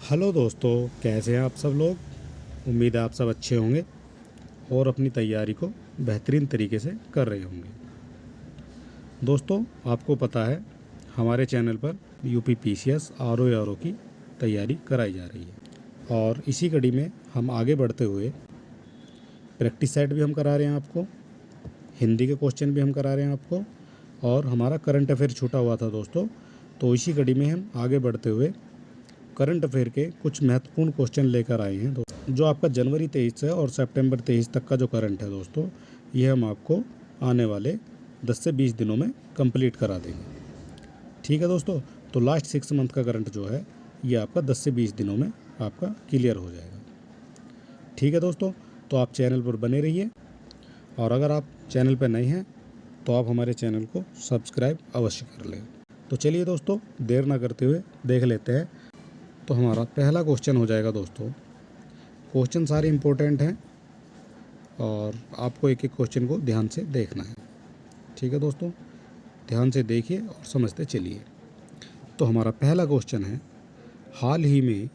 Hello दोस्तों, कैसे हैं आप सब लोग। उम्मीद है आप सब अच्छे होंगे और अपनी तैयारी को बेहतरीन तरीके से कर रहे होंगे। दोस्तों, आपको पता है हमारे चैनल पर यूपी पीसीएस आरओ की तैयारी कराई जा रही है और इसी कड़ी में हम आगे बढ़ते हुए प्रैक्टिस सेट भी हम करा रहे हैं आपको, हिंदी के क्वेश्चन भी हम करा रहे हैं आपको और हमारा करंट अफेयर छूटा हुआ था दोस्तों। तो इसी कड़ी में हम आगे बढ़ते हुए करंट अफेयर के कुछ महत्वपूर्ण क्वेश्चन लेकर आए हैं दोस्तों, जो आपका जनवरी 23 से और सितंबर 23 तक का जो करंट है दोस्तों, ये हम आपको आने वाले 10 से 20 दिनों में कंप्लीट करा देंगे। ठीक है दोस्तों, तो लास्ट 6 मंथ का करंट जो है ये आपका 10 से 20 दिनों में आपका क्लियर हो जाएगा। ठीक है दोस्तों, तो आप चैनल पर बने रहिए और अगर आप चैनल पर नए हैं तो आप हमारे चैनल को सब्सक्राइब अवश्य कर लें। तो चलिए दोस्तों, देर ना करते हुए देख लेते हैं। तो हमारा पहला क्वेश्चन हो जाएगा दोस्तों। क्वेश्चन सारे इम्पोर्टेंट हैं और आपको एक एक क्वेश्चन को ध्यान से देखना है। ठीक है दोस्तों, ध्यान से देखिए और समझते चलिए। तो हमारा पहला क्वेश्चन है, हाल ही में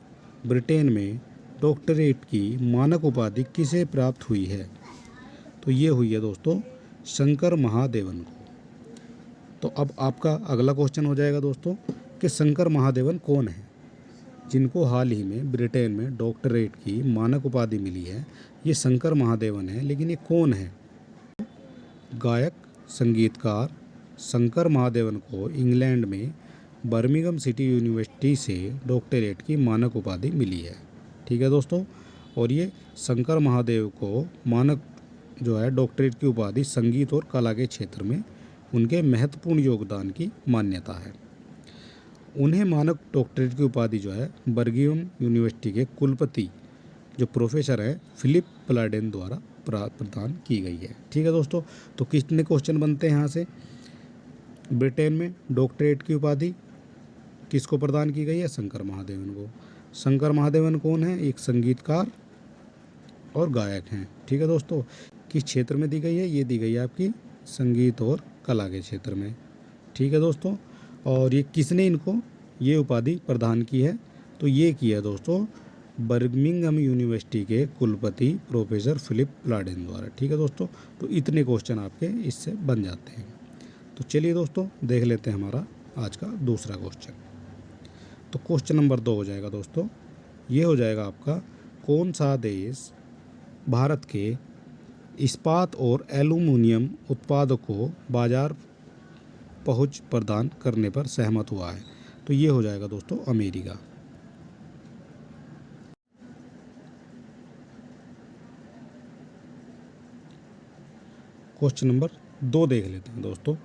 ब्रिटेन में डॉक्टरेट की मानक उपाधि किसे प्राप्त हुई है? तो ये हुई है दोस्तों शंकर महादेवन को। तो अब आपका अगला क्वेश्चन हो जाएगा दोस्तों कि शंकर महादेवन कौन है जिनको हाल ही में ब्रिटेन में डॉक्टरेट की मानक उपाधि मिली है। ये शंकर महादेवन है, लेकिन ये कौन है? गायक संगीतकार शंकर महादेवन को इंग्लैंड में बर्मिंघम सिटी यूनिवर्सिटी से डॉक्टरेट की मानक उपाधि मिली है। ठीक है दोस्तों, और ये शंकर महादेव को मानक जो है डॉक्टरेट की उपाधि संगीत और कला के क्षेत्र में उनके महत्वपूर्ण योगदान की मान्यता है। उन्हें मानक डॉक्टरेट की उपाधि जो है बर्मिंघम यूनिवर्सिटी के कुलपति जो प्रोफेसर हैं फिलिप प्लाडेन द्वारा प्रदान की गई है। ठीक है दोस्तों, तो कितने क्वेश्चन बनते हैं यहाँ से? ब्रिटेन में डॉक्टरेट की उपाधि किसको प्रदान की गई है? शंकर महादेवन को। शंकर महादेवन कौन है? एक संगीतकार और गायक हैं। ठीक है दोस्तों, किस क्षेत्र में दी गई है? ये दी गई है आपकी संगीत और कला के क्षेत्र में। ठीक है दोस्तों, और ये किसने इनको ये उपाधि प्रदान की है? तो ये की है दोस्तों बर्मिंघम यूनिवर्सिटी के कुलपति प्रोफेसर फिलिप प्लाडेन द्वारा। ठीक है दोस्तों, तो इतने क्वेश्चन आपके इससे बन जाते हैं। तो चलिए दोस्तों, देख लेते हैं हमारा आज का दूसरा क्वेश्चन। तो क्वेश्चन नंबर 2 हो जाएगा दोस्तों, ये हो जाएगा आपका, कौन सा देश भारत के इस्पात और एल्यूमिनियम उत्पादों को बाजार पहुंच प्रदान करने पर सहमत हुआ है? तो ये हो जाएगा दोस्तों अमेरिका। क्वेश्चन नंबर 2 देख लेते हैं दोस्तों।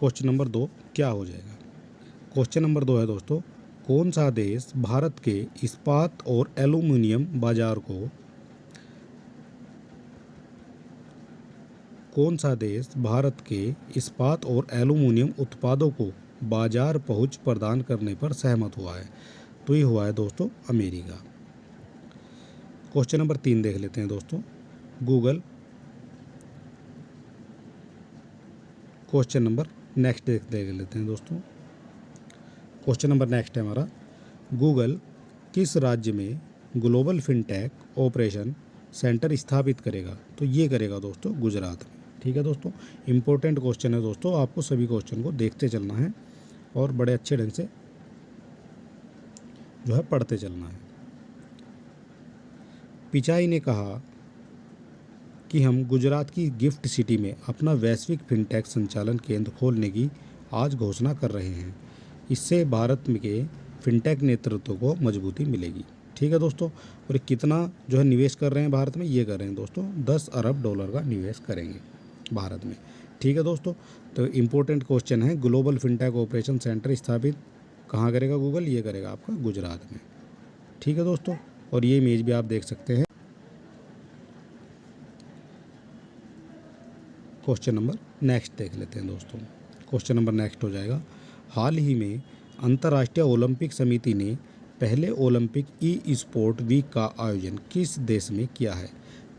क्वेश्चन नंबर 2 क्या हो जाएगा? क्वेश्चन नंबर 2 है दोस्तों, कौन सा देश भारत के इस्पात और एल्यूमिनियम बाजार को कौन सा देश भारत के इस्पात और एल्यूमिनियम उत्पादों को बाजार पहुंच प्रदान करने पर सहमत हुआ है? तो ये हुआ है दोस्तों अमेरिका। क्वेश्चन नंबर 3 देख लेते हैं दोस्तों। गूगल क्वेश्चन नंबर नेक्स्ट देख लेते हैं दोस्तों। क्वेश्चन नंबर नेक्स्ट है हमारा, गूगल किस राज्य में ग्लोबल फिनटेक ऑपरेशन सेंटर स्थापित करेगा? तो ये करेगा दोस्तों गुजरात में। ठीक है दोस्तों, इम्पोर्टेंट क्वेश्चन है दोस्तों, आपको सभी क्वेश्चन को देखते चलना है और बड़े अच्छे ढंग से जो है पढ़ते चलना है। पिचाई ने कहा कि हम गुजरात की गिफ्ट सिटी में अपना वैश्विक फिनटेक संचालन केंद्र खोलने की आज घोषणा कर रहे हैं। इससे भारत के फिनटेक नेतृत्व को मजबूती मिलेगी। ठीक है दोस्तों, और कितना जो है निवेश कर रहे हैं भारत में? ये कर रहे हैं दोस्तों $10 अरब का निवेश करेंगे भारत में। ठीक है दोस्तों, तो इम्पोर्टेंट क्वेश्चन है, ग्लोबल फिनटेक ऑपरेशन सेंटर स्थापित कहाँ करेगा गूगल? ये करेगा आपका गुजरात में। ठीक है दोस्तों, और ये इमेज भी आप देख सकते हैं। क्वेश्चन नंबर नेक्स्ट देख लेते हैं दोस्तों। क्वेश्चन नंबर नेक्स्ट हो जाएगा, हाल ही में अंतर्राष्ट्रीय ओलंपिक समिति ने पहले ओलंपिक ई स्पोर्ट वीक का आयोजन किस देश में किया है?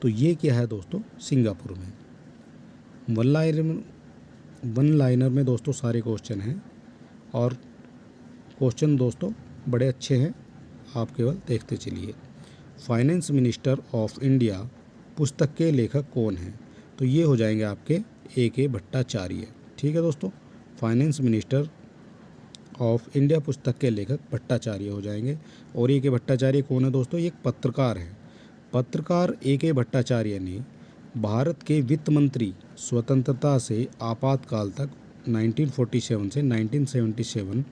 तो ये किया है दोस्तों सिंगापुर में। वन लाइनर में दोस्तों सारे क्वेश्चन हैं और क्वेश्चन दोस्तों बड़े अच्छे हैं, आप केवल देखते चलिए। फाइनेंस मिनिस्टर ऑफ इंडिया पुस्तक के लेखक कौन हैं? तो ये हो जाएंगे आपके A.K. भट्टाचार्य। ठीक है दोस्तों, फाइनेंस मिनिस्टर ऑफ इंडिया पुस्तक के लेखक भट्टाचार्य हो जाएंगे। और A.K. भट्टाचार्य कौन है दोस्तों? ये एक पत्रकार है। पत्रकार A.K. भट्टाचार्य ने भारत के वित्त मंत्री स्वतंत्रता से आपातकाल तक 1947 से 1977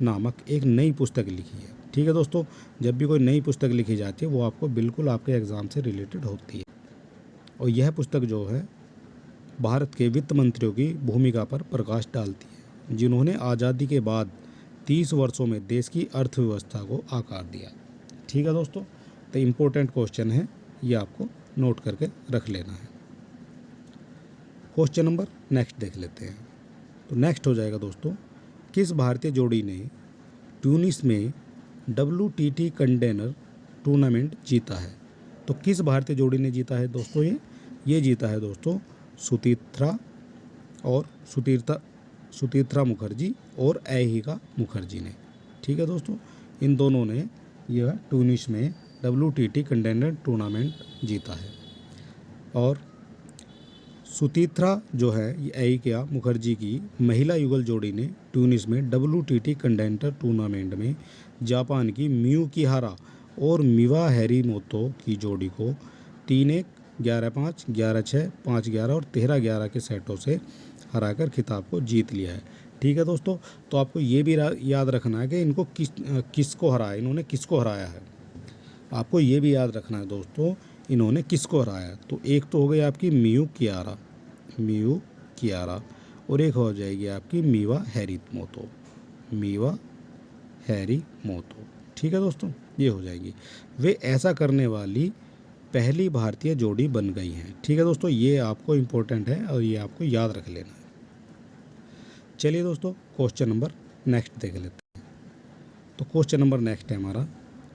नामक एक नई पुस्तक लिखी है। ठीक है दोस्तों, जब भी कोई नई पुस्तक लिखी जाती है वो आपको बिल्कुल आपके एग्ज़ाम से रिलेटेड होती है। और यह पुस्तक जो है भारत के वित्त मंत्रियों की भूमिका पर प्रकाश डालती है, जिन्होंने आज़ादी के बाद 30 वर्षों में देश की अर्थव्यवस्था को आकार दिया। ठीक है दोस्तों, तो इम्पोर्टेंट क्वेश्चन है, ये आपको नोट करके रख लेना है। क्वेश्चन नंबर नेक्स्ट देख लेते हैं। तो नेक्स्ट हो जाएगा दोस्तों, किस भारतीय जोड़ी ने ट्यूनिस में WTT कंटेनर टूर्नामेंट जीता है? तो किस भारतीय जोड़ी ने जीता है दोस्तों? ये जीता है दोस्तों सुतीर्थरा मुखर्जी और ऐहिका मुखर्जी ने। ठीक है दोस्तों, इन दोनों ने यह ट्यूनिस में WTT कंटेनर टूर्नामेंट जीता है। और सुतीर्थरा जो है ये ऐहिका मुखर्जी की महिला युगल जोड़ी ने ट्यूनिस में WTT कंटेनर टूर्नामेंट में जापान की मियू किहारा और मिवा हैरीमोतो की जोड़ी को 3-1, 11-5, 11-6, 5-11 और 13-11 के सेटों से हराकर खिताब को जीत लिया है। ठीक है दोस्तों, तो आपको ये भी याद रखना है कि इनको किसको हराया, इन्होंने किसको हराया है। आपको ये भी याद रखना है दोस्तों, इन्होंने किसको हराया। तो एक तो हो गई आपकी मियू कियारा और एक हो जाएगी आपकी मिवा हैरीमोतो। ठीक है दोस्तों, ये हो जाएगी। वे ऐसा करने वाली पहली भारतीय जोड़ी बन गई हैं। ठीक है दोस्तों, ये आपको इम्पोर्टेंट है और ये आपको याद रख लेना है। चलिए दोस्तों, क्वेश्चन नंबर नेक्स्ट देख लेते हैं। तो क्वेश्चन नंबर नेक्स्ट है हमारा,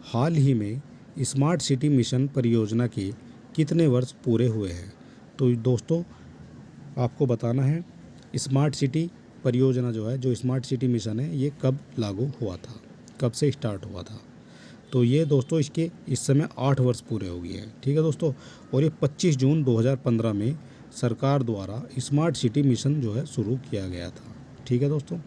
हाल ही में स्मार्ट सिटी मिशन परियोजना के कितने वर्ष पूरे हुए हैं? तो दोस्तों आपको बताना है स्मार्ट सिटी परियोजना जो है, जो स्मार्ट सिटी मिशन है, ये कब लागू हुआ था, कब से स्टार्ट हुआ था। तो ये दोस्तों इसके इस समय 8 वर्ष पूरे हो गए हैं। ठीक है दोस्तों, और ये 25 जून 2015 में सरकार द्वारा स्मार्ट सिटी मिशन जो है शुरू किया गया था। ठीक है दोस्तों,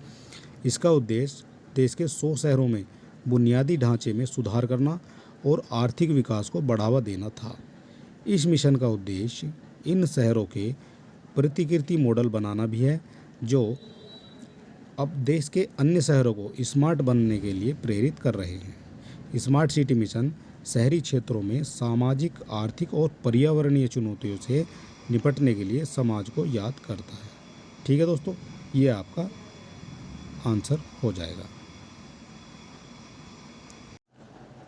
इसका उद्देश्य देश के 100 शहरों में बुनियादी ढांचे में सुधार करना और आर्थिक विकास को बढ़ावा देना था। इस मिशन का उद्देश्य इन शहरों के प्रतिकृति मॉडल बनाना भी है, जो अब देश के अन्य शहरों को स्मार्ट बनने के लिए प्रेरित कर रहे हैं। स्मार्ट सिटी मिशन शहरी क्षेत्रों में सामाजिक, आर्थिक और पर्यावरणीय चुनौतियों से निपटने के लिए समाज को याद करता है। ठीक है दोस्तों, ये आपका आंसर हो जाएगा।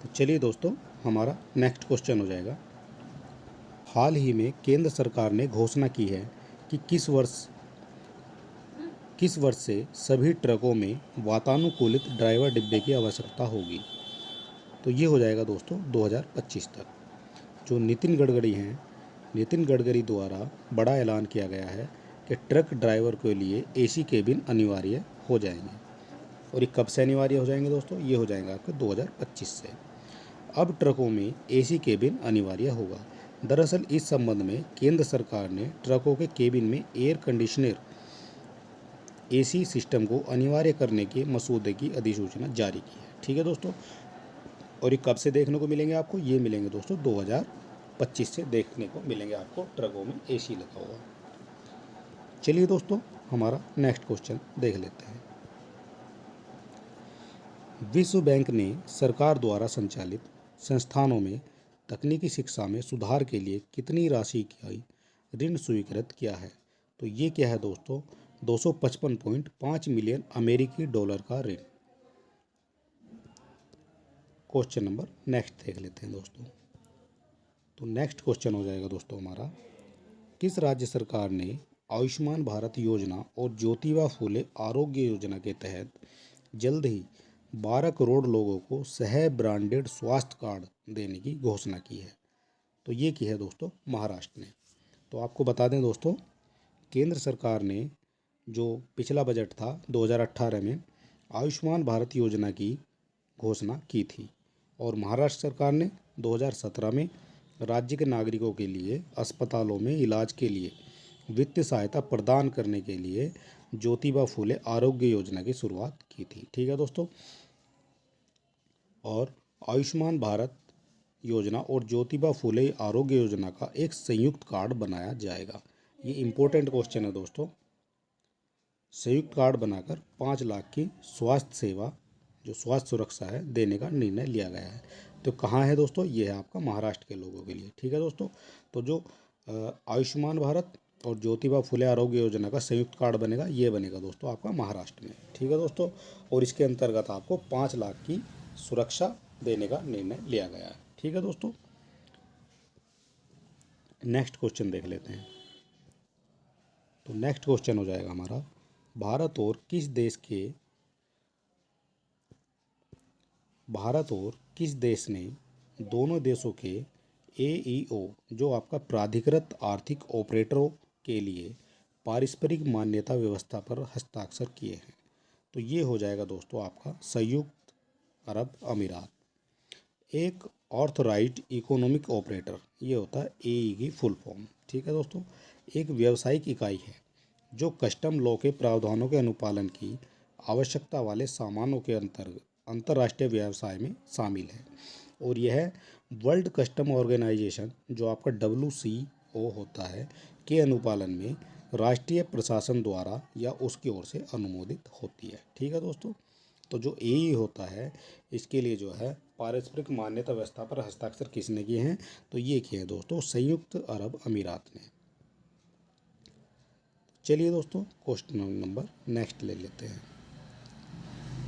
तो चलिए दोस्तों, हमारा नेक्स्ट क्वेश्चन हो जाएगा, हाल ही में केंद्र सरकार ने घोषणा की है कि किस वर्ष से सभी ट्रकों में वातानुकूलित ड्राइवर डिब्बे की आवश्यकता होगी। तो ये हो जाएगा दोस्तों 2025 तक। जो नितिन गडकरी द्वारा बड़ा ऐलान किया गया है कि ट्रक ड्राइवर के लिए AC केबिन अनिवार्य हो जाएंगे। और ये कब से अनिवार्य हो जाएंगे दोस्तों? ये हो जाएगा आपके 2025 से। अब ट्रकों में AC केबिन अनिवार्य होगा। दरअसल इस संबंध में केंद्र सरकार ने ट्रकों के केबिन में एयर कंडीशनर AC सिस्टम को अनिवार्य करने के मसौदे की अधिसूचना जारी की है। ठीक है दोस्तों, और ये कब से देखने को मिलेंगे आपको? ये मिलेंगे दोस्तों 2025 से देखने को मिलेंगे आपको ट्रकों में AC लगा हुआ। चलिए दोस्तों, हमारा नेक्स्ट क्वेश्चन देख लेते हैं। विश्व बैंक ने सरकार द्वारा संचालित संस्थानों में तकनीकी शिक्षा में सुधार के लिए कितनी राशि का ऋण स्वीकृत किया है? तो ये क्या है दोस्तों? 255.5 मिलियन अमेरिकी डॉलर का ऋण। क्वेश्चन नंबर नेक्स्ट देख लेते हैं दोस्तों। तो नेक्स्ट क्वेश्चन हो जाएगा दोस्तों हमारा, किस राज्य सरकार ने आयुष्मान भारत योजना और ज्योतिबा फूले आरोग्य योजना के तहत जल्द ही 12 करोड़ लोगों को सह ब्रांडेड स्वास्थ्य कार्ड देने की घोषणा की है? तो ये की है दोस्तों महाराष्ट्र ने। तो आपको बता दें दोस्तों, केंद्र सरकार ने जो पिछला बजट था 2018 में आयुष्मान भारत योजना की घोषणा की थी। और महाराष्ट्र सरकार ने 2017 में राज्य के नागरिकों के लिए अस्पतालों में इलाज के लिए वित्तीय सहायता प्रदान करने के लिए ज्योतिबा फुले आरोग्य योजना की शुरुआत की थी। ठीक है दोस्तों। और आयुष्मान भारत योजना और ज्योतिबा फुले आरोग्य योजना का एक संयुक्त कार्ड बनाया जाएगा। ये इम्पोर्टेंट क्वेश्चन है दोस्तों। संयुक्त कार्ड बनाकर 5 लाख की स्वास्थ्य सेवा, जो स्वास्थ्य सुरक्षा है, देने का निर्णय लिया गया है। तो कहाँ है दोस्तों? ये है आपका महाराष्ट्र के लोगों के लिए। ठीक है दोस्तों। तो जो आयुष्मान भारत और ज्योतिबा फुले आरोग्य योजना का संयुक्त कार्ड बनेगा, ये बनेगा दोस्तों आपका महाराष्ट्र में। ठीक है दोस्तों। और इसके अंतर्गत आपको 5 लाख की सुरक्षा देने का निर्णय लिया गया है। ठीक है दोस्तों। नेक्स्ट क्वेश्चन देख लेते हैं। तो नेक्स्ट क्वेश्चन हो जाएगा हमारा, भारत और किस देश ने दोनों देशों के एईओ, जो आपका प्राधिकृत आर्थिक ऑपरेटरों के लिए पारस्परिक मान्यता व्यवस्था पर हस्ताक्षर किए हैं? तो ये हो जाएगा दोस्तों आपका संयुक्त अरब अमीरात। एक ऑथराइज्ड इकोनॉमिक ऑपरेटर, ये होता है एई की फुल फॉर्म। ठीक है दोस्तों। एक व्यावसायिक इकाई है जो कस्टम लॉ के प्रावधानों के अनुपालन की आवश्यकता वाले सामानों के अंतर्राष्ट्रीय व्यवसाय में शामिल है। और यह वर्ल्ड कस्टम ऑर्गेनाइजेशन, जो आपका WCO होता है, के अनुपालन में राष्ट्रीय प्रशासन द्वारा या उसकी ओर से अनुमोदित होती है। ठीक है दोस्तों। तो जो एई होता है, इसके लिए जो है पारस्परिक मान्यता व्यवस्था पर हस्ताक्षर किसने किए हैं? तो ये किए हैं दोस्तों संयुक्त अरब अमीरात ने। चलिए दोस्तों, क्वेश्चन नंबर नेक्स्ट ले लेते हैं।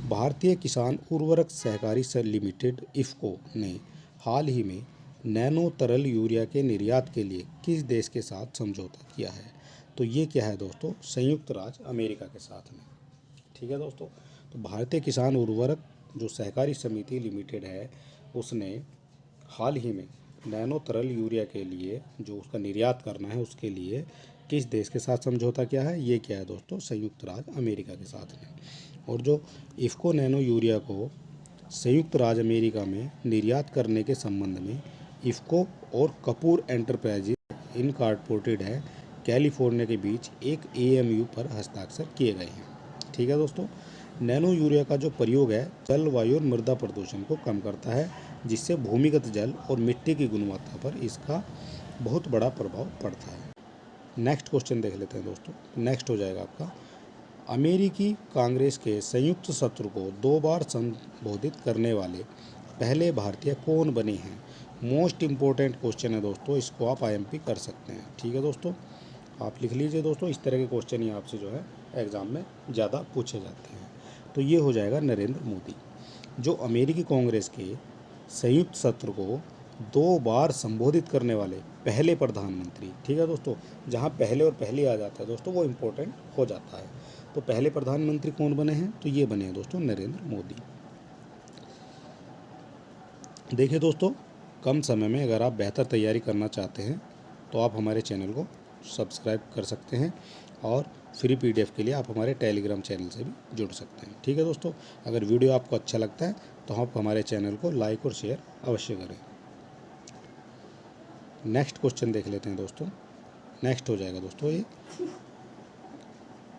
भारतीय किसान उर्वरक सहकारी लिमिटेड इफ्को ने हाल ही में नैनो तरल यूरिया के निर्यात के लिए किस देश के साथ समझौता किया है? तो ये क्या है दोस्तों? संयुक्त राज्य अमेरिका के साथ में। ठीक है दोस्तों। तो भारतीय किसान उर्वरक जो सहकारी समिति लिमिटेड है, उसने हाल ही में नैनो तरल यूरिया के लिए जो उसका निर्यात करना है, उसके लिए किस देश के साथ समझौता किया है? ये क्या है दोस्तों? संयुक्त राज्य अमेरिका के साथ में। और जो इफ्को नैनो यूरिया को संयुक्त राज्य अमेरिका में निर्यात करने के संबंध में इफ्को और कपूर एंटरप्राइजेज इनकॉर्पोरेटेड है कैलिफोर्निया के बीच एक AMU पर हस्ताक्षर किए गए हैं। ठीक है दोस्तों। नैनो यूरिया का जो प्रयोग है, जल, वायु और मृदा प्रदूषण को कम करता है, जिससे भूमिगत जल और मिट्टी की गुणवत्ता पर इसका बहुत बड़ा प्रभाव पड़ता है। नेक्स्ट क्वेश्चन देख लेते हैं दोस्तों। नेक्स्ट हो जाएगा आपका, अमेरिकी कांग्रेस के संयुक्त सत्र को 2 बार संबोधित करने वाले पहले भारतीय कौन बने हैं? मोस्ट इम्पोर्टेंट क्वेश्चन है दोस्तों, इसको आप IMP कर सकते हैं। ठीक है दोस्तों, आप लिख लीजिए दोस्तों। इस तरह के क्वेश्चन ही आपसे जो है एग्ज़ाम में ज़्यादा पूछे जाते हैं। तो ये हो जाएगा नरेंद्र मोदी, जो अमेरिकी कांग्रेस के संयुक्त सत्र को 2 बार संबोधित करने वाले पहले प्रधानमंत्री। ठीक है दोस्तों। जहाँ पहले और पहले आ जाता है दोस्तों, वो इम्पोर्टेंट हो जाता है। तो पहले प्रधानमंत्री कौन बने हैं? तो ये बने हैं दोस्तों नरेंद्र मोदी। देखिए दोस्तों, कम समय में अगर आप बेहतर तैयारी करना चाहते हैं तो आप हमारे चैनल को सब्सक्राइब कर सकते हैं, और फ्री PDF के लिए आप हमारे टेलीग्राम चैनल से भी जुड़ सकते हैं। ठीक है दोस्तों। अगर वीडियो आपको अच्छा लगता है तो आप हमारे चैनल को लाइक और शेयर अवश्य करें। नेक्स्ट क्वेश्चन देख लेते हैं दोस्तों। नेक्स्ट हो जाएगा दोस्तों, ये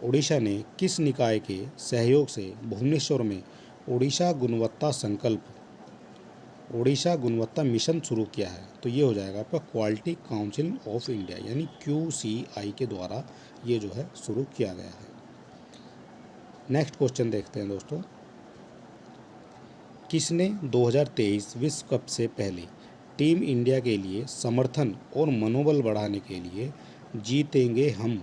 ओडिशा ने किस निकाय के सहयोग से भुवनेश्वर में ओडिशा गुणवत्ता मिशन शुरू किया है? तो ये हो जाएगा आपका क्वालिटी काउंसिल ऑफ इंडिया, यानी QCI के द्वारा ये जो है शुरू किया गया है। नेक्स्ट क्वेश्चन देखते हैं दोस्तों, किसने 2023 विश्व कप से पहले टीम इंडिया के लिए समर्थन और मनोबल बढ़ाने के लिए जीतेंगे हम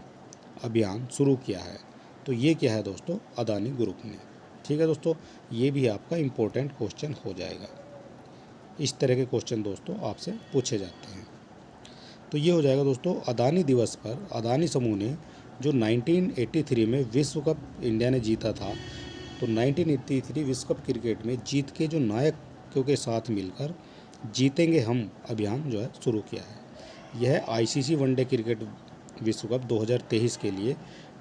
अभियान शुरू किया है? तो ये क्या है दोस्तों? अदानी ग्रुप ने। ठीक है दोस्तों, ये भी आपका इम्पोर्टेंट क्वेश्चन हो जाएगा। इस तरह के क्वेश्चन दोस्तों आपसे पूछे जाते हैं। तो ये हो जाएगा दोस्तों, अदानी दिवस पर अदानी समूह ने जो 1983 में विश्व कप इंडिया ने जीता था, तो 1983 विश्व कप क्रिकेट में जीत के जो नायकों के साथ मिलकर जीतेंगे हम अभियान जो है शुरू किया है। यह ICC वनडे क्रिकेट विश्व कप 2023 के लिए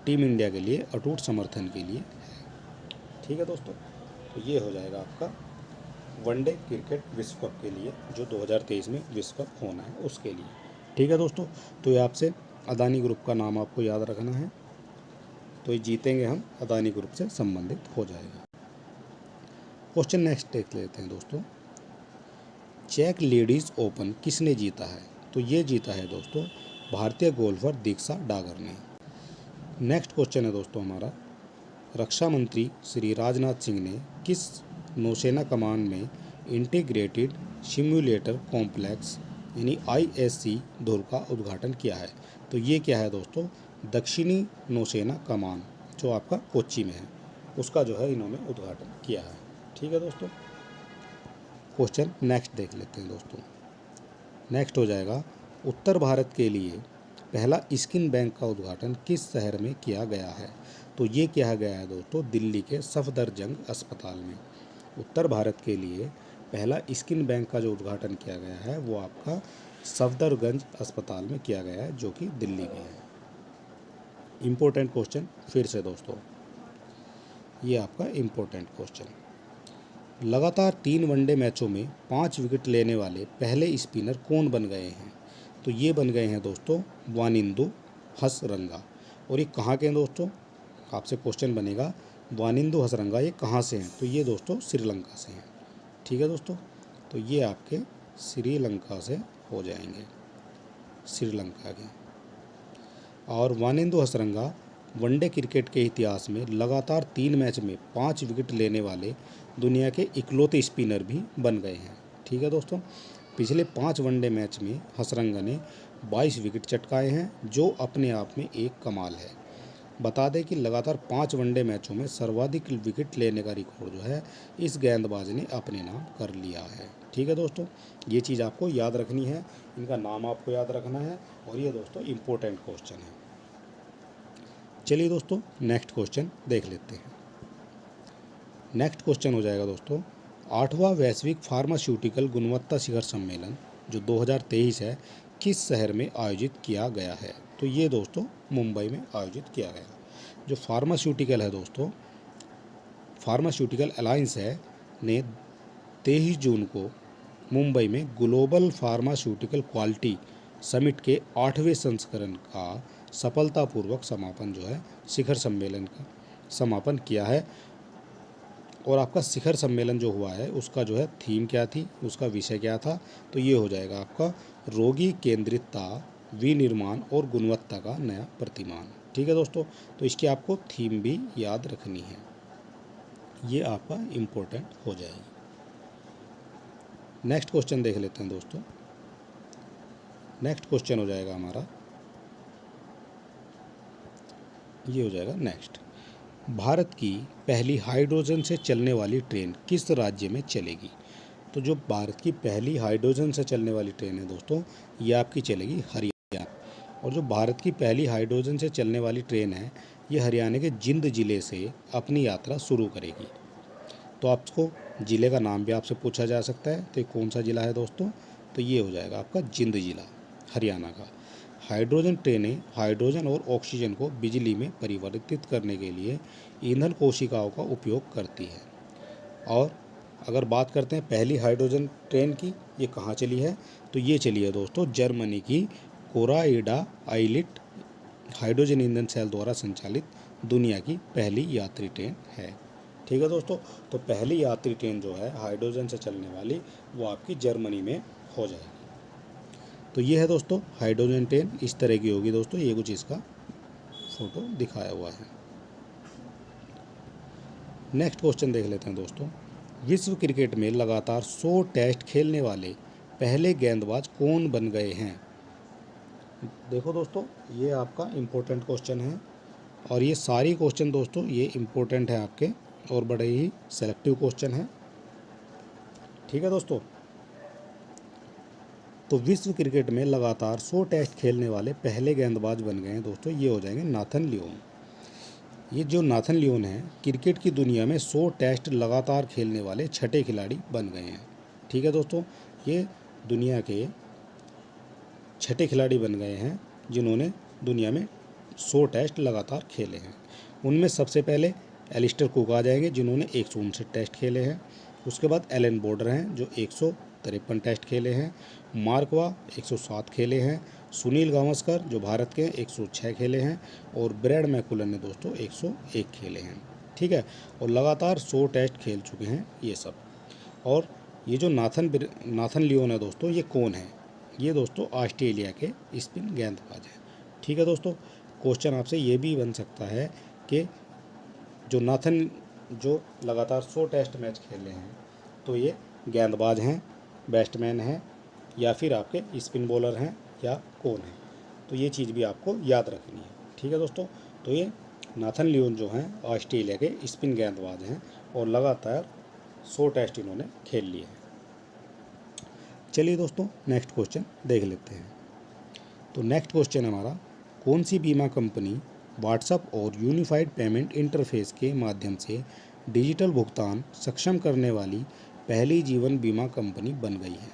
टीम इंडिया के लिए अटूट समर्थन के लिए है। ठीक है दोस्तों। तो ये हो जाएगा आपका वनडे क्रिकेट विश्व कप के लिए, जो 2023 में विश्व कप होना है उसके लिए। ठीक है दोस्तों, तो ये आपसे अदानी ग्रुप का नाम आपको याद रखना है, तो ये जीतेंगे हम अदानी ग्रुप से संबंधित हो जाएगा। क्वेश्चन नेक्स्ट देख लेते हैं दोस्तों। चेक लेडीज़ ओपन किसने जीता है? तो ये जीता है दोस्तों भारतीय गोल्फर दीक्षा डागर ने। नेक्स्ट क्वेश्चन है दोस्तों हमारा, रक्षा मंत्री श्री राजनाथ सिंह ने किस नौसेना कमान में इंटीग्रेटेड सिम्युलेटर कॉम्प्लेक्स यानी ISC ध्रुव का उद्घाटन किया है? तो ये क्या है दोस्तों, दक्षिणी नौसेना कमान जो आपका कोच्चि में है, उसका जो है इन्होंने उद्घाटन किया है। ठीक है दोस्तों, क्वेश्चन नेक्स्ट देख लेते हैं दोस्तों। नेक्स्ट हो जाएगा, उत्तर भारत के लिए पहला स्किन बैंक का उद्घाटन किस शहर में किया गया है? तो ये किया गया है दोस्तों दिल्ली के सफदरजंग अस्पताल में। उत्तर भारत के लिए पहला स्किन बैंक का जो उद्घाटन किया गया है वो आपका सफदरगंज अस्पताल में किया गया है, जो कि दिल्ली में है। इम्पोर्टेंट क्वेश्चन फिर से दोस्तों, ये आपका इम्पोर्टेंट क्वेश्चन, लगातार 3 वनडे मैचों में 5 विकेट लेने वाले पहले स्पिनर कौन बन गए हैं? तो ये बन गए हैं दोस्तों वानिंदु हसरंगा। और ये कहाँ के हैं दोस्तों, आपसे क्वेश्चन बनेगा वानिंदु हसरंगा ये कहाँ से हैं? तो ये दोस्तों श्रीलंका से हैं। ठीक है दोस्तों, तो ये आपके श्रीलंका से हो जाएंगे, श्रीलंका के। और वानिंदु हसरंगा वनडे क्रिकेट के इतिहास में लगातार 3 मैच में 5 विकेट लेने वाले दुनिया के इकलौते स्पिनर भी बन गए हैं। ठीक है दोस्तों, पिछले 5 वनडे मैच में हसरंगा ने 22 विकेट चटकाए हैं, जो अपने आप में एक कमाल है। बता दें कि लगातार 5 वनडे मैचों में सर्वाधिक विकेट लेने का रिकॉर्ड जो है इस गेंदबाज ने अपने नाम कर लिया है। ठीक है दोस्तों, ये चीज़ आपको याद रखनी है, इनका नाम आपको याद रखना है, और ये दोस्तों इम्पोर्टेंट क्वेश्चन है। चलिए दोस्तों नेक्स्ट क्वेश्चन देख लेते हैं। नेक्स्ट क्वेश्चन हो जाएगा दोस्तों, 8वां वैश्विक फार्मास्यूटिकल गुणवत्ता शिखर सम्मेलन जो 2023 है किस शहर में आयोजित किया गया है? तो ये दोस्तों मुंबई में आयोजित किया गया। जो फार्मास्यूटिकल है दोस्तों, फार्मास्यूटिकल अलायंस है ने 23 जून को मुंबई में ग्लोबल फार्मास्यूटिकल क्वालिटी समिट के 8वें संस्करण का सफलतापूर्वक समापन जो है शिखर सम्मेलन का समापन किया है। और आपका शिखर सम्मेलन जो हुआ है उसका जो है थीम क्या थी, उसका विषय क्या था? तो ये हो जाएगा आपका रोगी केंद्रितता, विनिर्माण और गुणवत्ता का नया प्रतिमान। ठीक है दोस्तों, तो इसकी आपको थीम भी याद रखनी है, ये आपका इम्पोर्टेंट हो जाएगी। नेक्स्ट क्वेश्चन देख लेते हैं दोस्तों। नेक्स्ट क्वेश्चन हो जाएगा हमारा, ये हो जाएगा नेक्स्ट, भारत की पहली हाइड्रोजन से चलने वाली ट्रेन किस राज्य में चलेगी? तो जो भारत की पहली हाइड्रोजन से चलने वाली ट्रेन है दोस्तों, ये आपकी चलेगी हरियाणा। और जो भारत की पहली हाइड्रोजन से चलने वाली ट्रेन है, ये हरियाणा के जिंद ज़िले से अपनी यात्रा शुरू करेगी। तो आपको ज़िले का नाम भी आपसे पूछा जा सकता है, तो ये कौन सा ज़िला है दोस्तों? तो ये हो जाएगा आपका जिंद ज़िला, हरियाणा का। हाइड्रोजन ट्रेनें हाइड्रोजन और ऑक्सीजन को बिजली में परिवर्तित करने के लिए ईंधन कोशिकाओं का उपयोग करती है। और अगर बात करते हैं पहली हाइड्रोजन ट्रेन की, ये कहाँ चली है? तो ये चली है दोस्तों जर्मनी की कोराइडा आइलिट हाइड्रोजन ईंधन सेल द्वारा संचालित दुनिया की पहली यात्री ट्रेन है। ठीक है दोस्तों, तो पहली यात्री ट्रेन जो है हाइड्रोजन से चलने वाली, वो आपकी जर्मनी में हो जाएगी। तो ये है दोस्तों हाइड्रोजन ट्रेन, इस तरह की होगी दोस्तों, ये कुछ इसका फोटो दिखाया हुआ है। नेक्स्ट क्वेश्चन देख लेते हैं दोस्तों, विश्व क्रिकेट में लगातार 100 टेस्ट खेलने वाले पहले गेंदबाज कौन बन गए हैं? देखो दोस्तों, ये आपका इम्पोर्टेंट क्वेश्चन है, और ये सारी क्वेश्चन दोस्तों ये इम्पोर्टेंट है आपके, और बड़े ही सेलेक्टिव क्वेश्चन है। ठीक है दोस्तों, तो विश्व क्रिकेट में लगातार 100 टेस्ट खेलने वाले पहले गेंदबाज बन गए हैं दोस्तों, ये हो जाएंगे नाथन लियोन। ये जो नाथन लियोन है, क्रिकेट की दुनिया में 100 टेस्ट लगातार खेलने वाले छठे खिलाड़ी बन गए हैं। ठीक है दोस्तों, ये दुनिया के छठे खिलाड़ी बन गए हैं जिन्होंने दुनिया में 100 टेस्ट लगातार खेले हैं। उनमें सबसे पहले एलिस्टर कुक आ जाएंगे जिन्होंने 159 टेस्ट खेले हैं। उसके बाद एलन बॉर्डर हैं जो 153 टेस्ट खेले हैं, मार्कवा 107 खेले हैं, सुनील गावस्कर जो भारत के 106 खेले हैं, और ब्रैड मैकुलन ने दोस्तों 101 खेले हैं। ठीक है, और लगातार 100 टेस्ट खेल चुके हैं ये सब। और ये जो नाथन लियोन है दोस्तों, ये कौन है? ये दोस्तों ऑस्ट्रेलिया के स्पिन गेंदबाज हैं। ठीक है दोस्तों, क्वेश्चन आपसे ये भी बन सकता है कि जो लगातार 100 टेस्ट मैच खेले हैं, तो ये गेंदबाज हैं, बैट्समैन हैं, या फिर आपके स्पिन बॉलर हैं, या कौन है? तो ये चीज़ भी आपको याद रखनी है। ठीक है दोस्तों, तो ये नाथन लियोन जो हैं ऑस्ट्रेलिया के स्पिन गेंदबाज हैं और लगातार 100 टेस्ट इन्होंने खेल लिए हैं। चलिए दोस्तों, नेक्स्ट क्वेश्चन देख लेते हैं। तो नेक्स्ट क्वेश्चन हमारा, कौन सी बीमा कंपनी व्हाट्सएप और यूनिफाइड पेमेंट इंटरफेस के माध्यम से डिजिटल भुगतान सक्षम करने वाली पहली जीवन बीमा कंपनी बन गई है?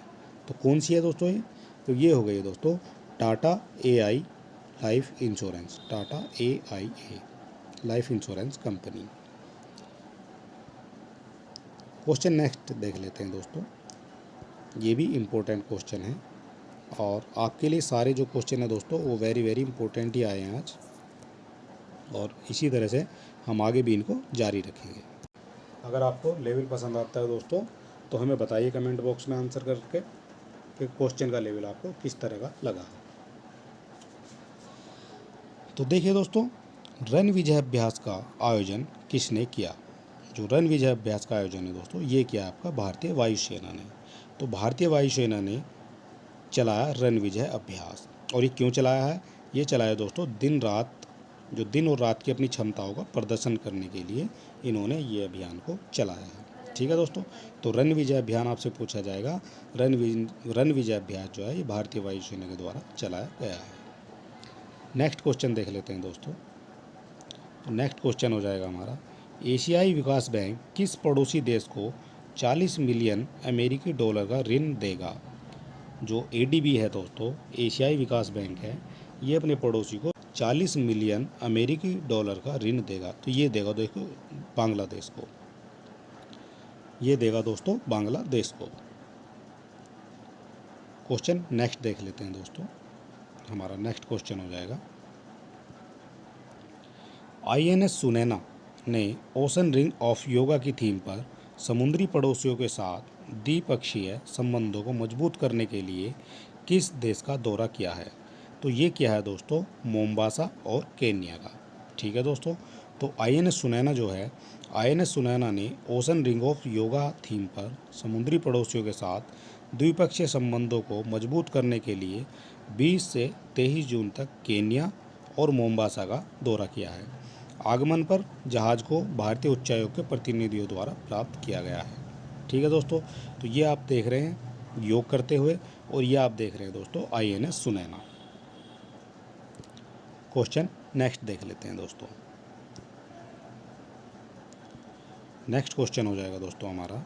तो कौन सी है दोस्तों ये? तो ये हो गई दोस्तों Tata AI life insurance, Tata AIA life insurance company. Question next देख लेते हैं दोस्तों, ये भी इम्पोर्टेंट क्वेश्चन है और आपके लिए सारे जो क्वेश्चन है दोस्तों वो वेरी वेरी इंपॉर्टेंट ही आए हैं आज, और इसी तरह से हम आगे भी इनको जारी रखेंगे। अगर आपको लेवल पसंद आता है दोस्तों तो हमें बताइए कमेंट बॉक्स में आंसर करके कि क्वेश्चन का लेवल आपको किस तरह का लगा। तो देखिए दोस्तों, रन विजय अभ्यास का आयोजन किसने किया? जो रन विजय अभ्यास का आयोजन है दोस्तों, ये किया आपका भारतीय वायुसेना ने। तो भारतीय वायुसेना ने चलाया रन विजय अभ्यास। और ये क्यों चलाया है? ये चलाया दोस्तों दिन और रात की अपनी क्षमताओं का प्रदर्शन करने के लिए इन्होंने ये अभियान को चलाया है। ठीक है दोस्तों, तो रन विजय अभियान आपसे पूछा जाएगा। रन विजय अभ्यास जो है ये भारतीय वायुसेना के द्वारा चलाया गया है। नेक्स्ट क्वेश्चन देख लेते हैं दोस्तों। तो नेक्स्ट क्वेश्चन हो जाएगा हमारा, एशियाई विकास बैंक किस पड़ोसी देश को 40 मिलियन अमेरिकी डॉलर का ऋण देगा? जो ADB है दोस्तों, एशियाई विकास बैंक है, ये अपने पड़ोसी को 40 मिलियन अमेरिकी डॉलर का ऋण देगा। तो ये देगा देखो बांग्लादेश को, ये देगा दोस्तों बांग्लादेश को। क्वेश्चन नेक्स्ट देख लेते हैं दोस्तों। हमारा नेक्स्ट क्वेश्चन हो जाएगा, INS सुनैना ने ओशन रिंग ऑफ योगा की थीम पर समुद्री पड़ोसियों के साथ द्विपक्षीय संबंधों को मजबूत करने के लिए किस देश का दौरा किया है? तो ये किया है दोस्तों मोम्बासा और केन्या का। ठीक है दोस्तों, तो INS सुनैना जो है, INS सुनैना ने ocean ring of yoga theme पर समुद्री पड़ोसियों के साथ द्विपक्षीय संबंधों को मजबूत करने के लिए 20 से 23 जून तक केन्या और मोम्बासा का दौरा किया है। आगमन पर जहाज़ को भारतीय उच्चायोग के प्रतिनिधियों द्वारा प्राप्त किया गया है। ठीक है दोस्तों, तो ये आप देख रहे हैं योग करते हुए, और ये आप देख रहे हैं दोस्तों INS सुनैना। क्वेश्चन नेक्स्ट देख लेते हैं दोस्तों। नेक्स्ट क्वेश्चन हो जाएगा दोस्तों हमारा,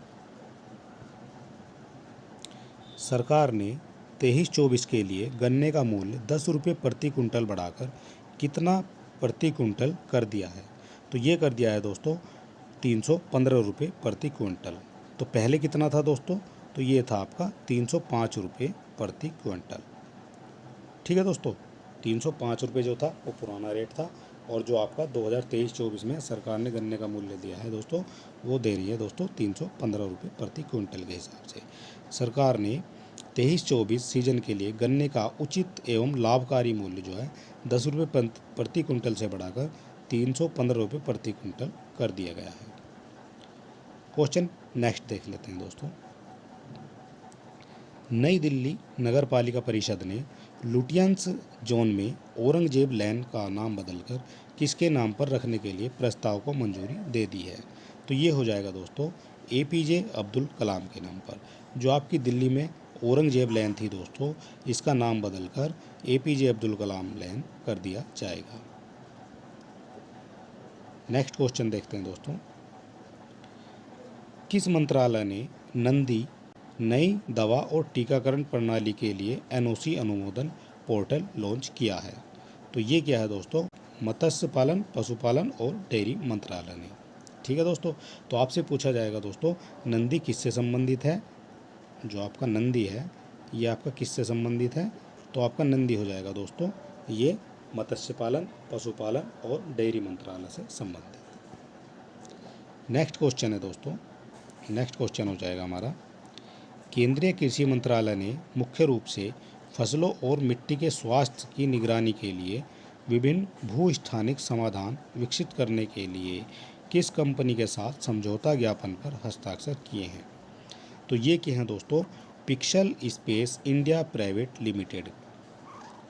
सरकार ने 23-24 के लिए गन्ने का मूल्य 10 रुपये प्रति कुंटल बढ़ाकर कितना प्रति कुंटल कर दिया है? तो ये कर दिया है दोस्तों 315 रुपये प्रति क्विंटल। तो पहले कितना था दोस्तों? तो ये था आपका 305 रुपये प्रति क्विंटल। ठीक है दोस्तों, 305 रुपये जो था वो पुराना रेट था, और जो आपका 2023-24 में सरकार ने गन्ने का मूल्य दिया है दोस्तों, वो दे रही है दोस्तों 315 रुपये प्रति क्विंटल के हिसाब से। सरकार ने 23-24 सीजन के लिए गन्ने का उचित एवं लाभकारी मूल्य जो है 10 रुपये प्रति कुंटल से बढ़ाकर 315 रुपये प्रति कुंटल कर दिया गया है। क्वेश्चन नेक्स्ट देख लेते हैं दोस्तों। नई दिल्ली नगर पालिका परिषद ने लुटियंस जोन में औरंगजेब लेन का नाम बदलकर किसके नाम पर रखने के लिए प्रस्ताव को मंजूरी दे दी है? तो ये हो जाएगा दोस्तों APJ अब्दुल कलाम के नाम पर। जो आपकी दिल्ली में औरंगजेब लेन थी दोस्तों, इसका नाम बदलकर APJ अब्दुल कलाम लेन कर दिया जाएगा। नेक्स्ट क्वेश्चन देखते हैं दोस्तों, किस मंत्रालय ने नंदी नई दवा और टीकाकरण प्रणाली के लिए NOC अनुमोदन पोर्टल लॉन्च किया है? तो ये क्या है दोस्तों, मत्स्य पालन, पशुपालन और डेयरी मंत्रालय ने। ठीक है दोस्तों। तो आपसे पूछा जाएगा दोस्तों, नंदी किससे संबंधित है? जो आपका नंदी है ये आपका किससे संबंधित है? तो आपका नंदी हो जाएगा दोस्तों ये मत्स्य पालन, पशुपालन और डेयरी मंत्रालय से संबंधित। नेक्स्ट क्वेश्चन है दोस्तों, नेक्स्ट क्वेश्चन हो जाएगा हमारा, केंद्रीय कृषि मंत्रालय ने मुख्य रूप से फसलों और मिट्टी के स्वास्थ्य की निगरानी के लिए विभिन्न भूस्थानिक समाधान विकसित करने के लिए किस कंपनी के साथ समझौता ज्ञापन पर हस्ताक्षर किए हैं? तो ये क्या हैं दोस्तों, pixel space India private limited.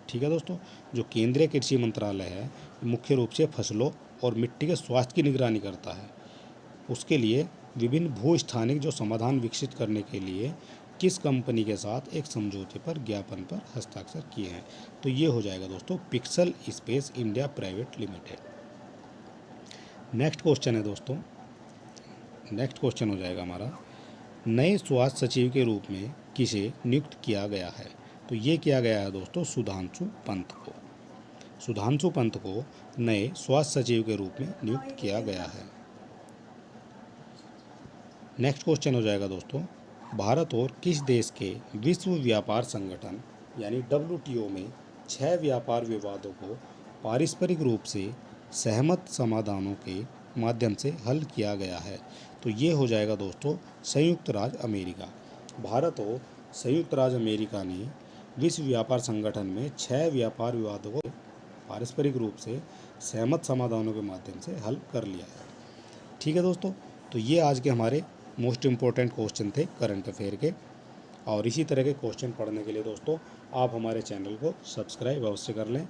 ठीक है दोस्तों, जो केंद्रीय कृषि मंत्रालय है मुख्य रूप से फसलों और मिट्टी के स्वास्थ्य की निगरानी करता है, उसके लिए विभिन्न भूस्थानिक जो समाधान विकसित करने के लिए किस कंपनी के साथ एक समझौते पर ज्ञापन पर हस्ताक्षर किए हैं? तो ये हो जाएगा दोस्तों pixel space India private limited. Next question है दोस्तों, नेक्स्ट क्वेश्चन हो जाएगा हमारा, नए स्वास्थ्य सचिव के रूप में किसे नियुक्त किया गया है? तो ये किया गया है दोस्तों सुधांशु पंत को। सुधांशु पंत को नए स्वास्थ्य सचिव के रूप में नियुक्त किया गया है। नेक्स्ट क्वेश्चन हो जाएगा दोस्तों, भारत और किस देश के विश्व व्यापार संगठन यानी WTO में 6 व्यापार विवादों को पारस्परिक रूप से सहमत समाधानों के माध्यम से हल किया गया है? तो ये हो जाएगा दोस्तों संयुक्त राज्य अमेरिका। भारत और संयुक्त राज्य अमेरिका ने विश्व व्यापार संगठन में 6 व्यापार विवादों को पारस्परिक रूप से सहमत समाधानों के माध्यम से हल कर लिया है। ठीक है दोस्तों, तो ये आज के हमारे मोस्ट इम्पोर्टेंट क्वेश्चन थे करंट अफेयर के, और इसी तरह के क्वेश्चन पढ़ने के लिए दोस्तों आप हमारे चैनल को सब्सक्राइब अवश्य कर लें,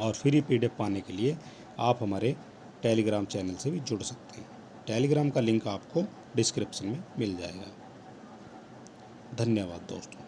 और फ्री PDF पाने के लिए आप हमारे टेलीग्राम चैनल से भी जुड़ सकते हैं। टेलीग्राम का लिंक आपको डिस्क्रिप्शन में मिल जाएगा। धन्यवाद दोस्तों।